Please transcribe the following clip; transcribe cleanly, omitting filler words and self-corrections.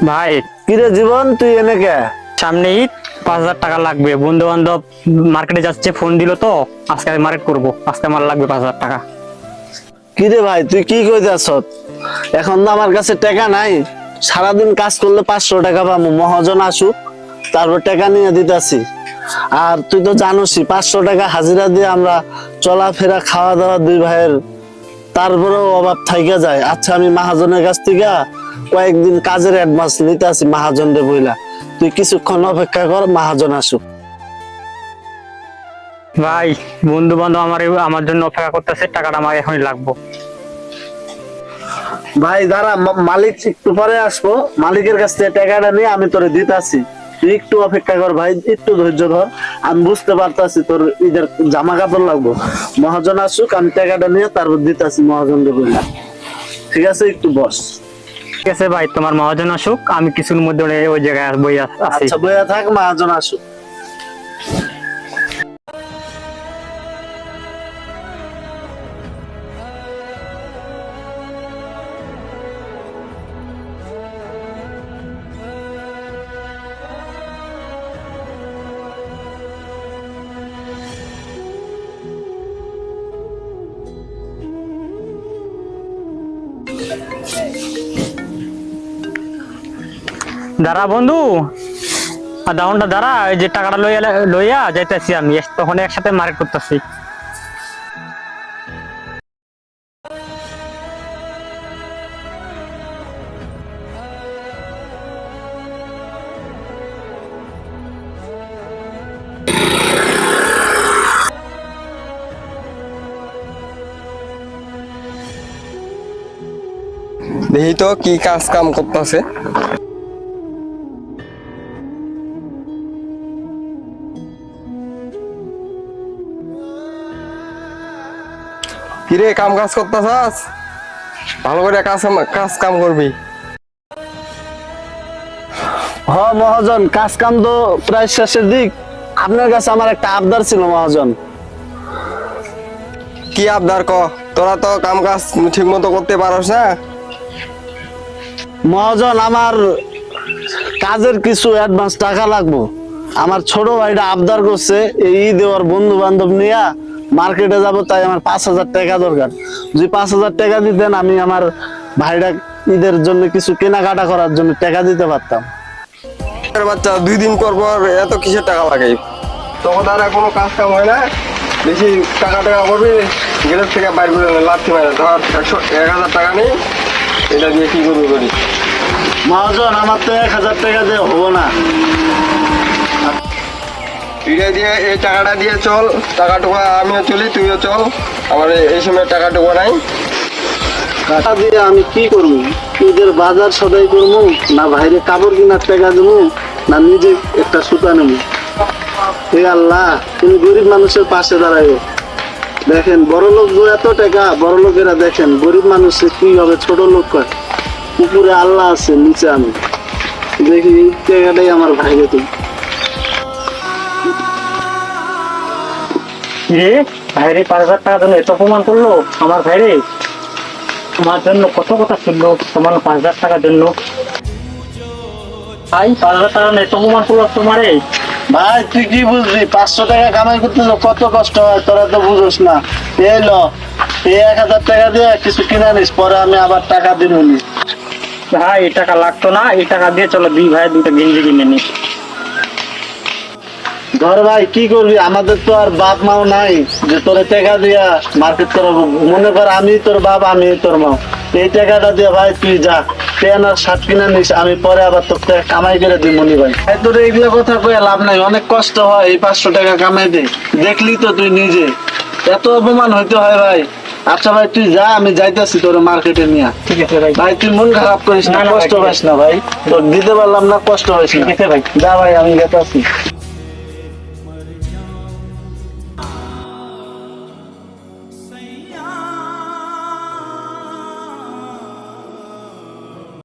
ভাই কিরে জীবন, তুই এনে কে? সামনে ঈদ, 5,000 টাকা লাগবে। বন্ধু বান্ধব মার্কেটে যাচ্ছে, ফোন দিল তো আজকে আমি মার্কেট করবো, আজকে আমার লাগবে 5,000 টাকা। কিরে ভাই, তুই কি কইতাছ? এখন তো আমার কাছে টাকা নাই। সারাদিন কাজ করলে 500 টাকা পাবো, মহাজন আসুক তারপর টাকা নিয়ে দিতাছি। আর তুই তো জানোসই 500 টাকা হাজিরা দিয়ে আমরা চলাফেরা খাওয়া দাওয়া দুই ভাইয়ের তারপরেও অভাব থাইকা যায়। আচ্ছা, আমি মহাজনের কাছ থেকে কয়েকদিন কাজের অ্যাডভান্স নিতে আসি মহাজন রে বইলা। তুই কিছুক্ষণ অপেক্ষা কর, মহাজন আসুক। ভাই বন্ধু বান্ধব আমার জন্য অপেক্ষা করতেছে, টাকাটা আমার এখনই লাগবে। ভাই দাঁড়া, মালিক একটু পরে আসবো, মালিকের কাছ থেকে টাকাটা নিয়ে আমি তোরে দিতাছি। তুই একটু অপেক্ষা কর ভাই, একটু ধৈর্য ধর। আমি বুঝতে পারতাছি তোর ঈদের জামা কাপড় লাগবো। মহাজন আসুক, আমি টাকাটা নিয়ে তারপর দিতাছি মহাজনকে বললাম। ঠিক আছে, একটু বস। ঠিক আছে ভাই, তোমার মহাজন আসুক, আমি কিছুর মধ্যে ওই জায়গায় বই আছি। আচ্ছা, বইয়া থাক, মহাজন আসুক। দাঁড়া বন্ধু, আধা ঘন্টা দাঁড়া, এই যে টাকাটা লইয়া লইয়া যাইতেছি আমি, তখন একসাথে মার্কেট করতেছি। দেখি তো কি কাজ কাম করতেছে। কিরে, কাম কাজ করতেছাস? ভালো করে কাজ কাজ কাম করবি। হ মহাজন, কাজ কাম তো প্রায় শেষের দিক। আপনার কাছে আমার একটা আবদার ছিল মহাজন। কি আবদার ক? তোরা তো কাম কাজ ঠিক মতো করতে পারস না। মহাজন, আমার কাজের কিছু অ্যাডভান্স টাকা লাগবো। আমার ছোট ভাইটা আবদার করছে এই ঈদে ওর বন্ধু বান্ধব নিয়ে মার্কেটে যাব, তাই আমার 5,000 টাকা দরকার। যদি 5,000 টাকা দিতেন, আমি আমার ভাইটা ঈদের জন্য কিছু কেনাকাটা করার জন্য টাকা দিতে পারতাম। বাচ্চা 2 দিন পর পর এত কিসের টাকা লাগে? তখন আর কোনো কাজ কাম হয় না, বেশি টাকা টাকা করবি, গেটের থেকে বাইর করে লাথি মারে। ধর 1,000 টাকা নেই, এটা দিয়ে কি করবি করি? মহাজন, আমার তো 1,000 টাকা দিয়ে হবো না। এটা দিয়ে, এই টাকাটা দিয়ে চল। টাকাটুকু আমিও চলি, তুইও চল। আমার এই সময় টাকাটুকু নাই। টাকা দিয়ে আমি কি করবো? ঈদের বাজার সদাই করবো, না বাইরে কাপড় কেনার টাকা দেবো, না নিজে একটা সুতা নেবো? হে আল্লাহ, তুমি গরিব মানুষের পাশে দাঁড়াইও। দেখেন বড় লোক এত টাকা, বড় লোকেরা দেখেন গরিব মানুষের কি হবে, ছোট লোক কয়। উপরে আল্লাহ আছে, নিচে আমি। দেখি এই টাকাটাই আমার ভাইরে তুমি। রে ভাইরে, 5,000 টাকার জন্য এত অপমান করলো আমার ভাইরে। আমার জন্য কত কথা শুনলো, তোমার 5,000 টাকার জন্য। ভাই 5,000 টাকা এত অপমান করলো তোমারে। ভাই তুই কি বুঝবি? 500 টাকা কামাই করতে কত কষ্ট হয়, তোরা তো বুঝোস না। এই ল, এই 1,000 টাকা দিয়ে কিছু কিনে নিস, পরে আমি আবার টাকা দিব নি। ভাই এই টাকা লাগতো না, এই টাকা দিয়ে চলো দুই ভাই দুইটা গেঞ্জি কিনে নি। ধর ভাই, কি করবি? আমাদের তো আর বাপ মাও নাই যে তোরে টাকা দিয়া মার্কেট করাবো। মনে কর আমি তোর বাপ, আমি তোর মা। এই টাকাটা দিয়ে ভাই তুই যা প্যান্ট আর শার্ট কিনে নিস, আমি পরে আবার তোর টাকা কামাই করে দিই মনি ভাই। তোর এইগুলো কথা কয়ে লাভ নাই, অনেক কষ্ট হয় এই 500 টাকা কামাই দে। দেখলি তো তুই নিজে, এত অপমান হইতে হয় ভাই। আচ্ছা ভাই তুই যা, আমি যাইতেছি তোর মার্কেটে নিয়ে। ঠিক আছে ভাই। ভাই তুই মন খারাপ করিস না, না, না, কষ্ট ভাই, পাইস না ভাই। তোর দিতে পারলাম না, কষ্ট হয়েছে। ঠিক আছে ভাই। যা ভাই, আমি যেতেছি।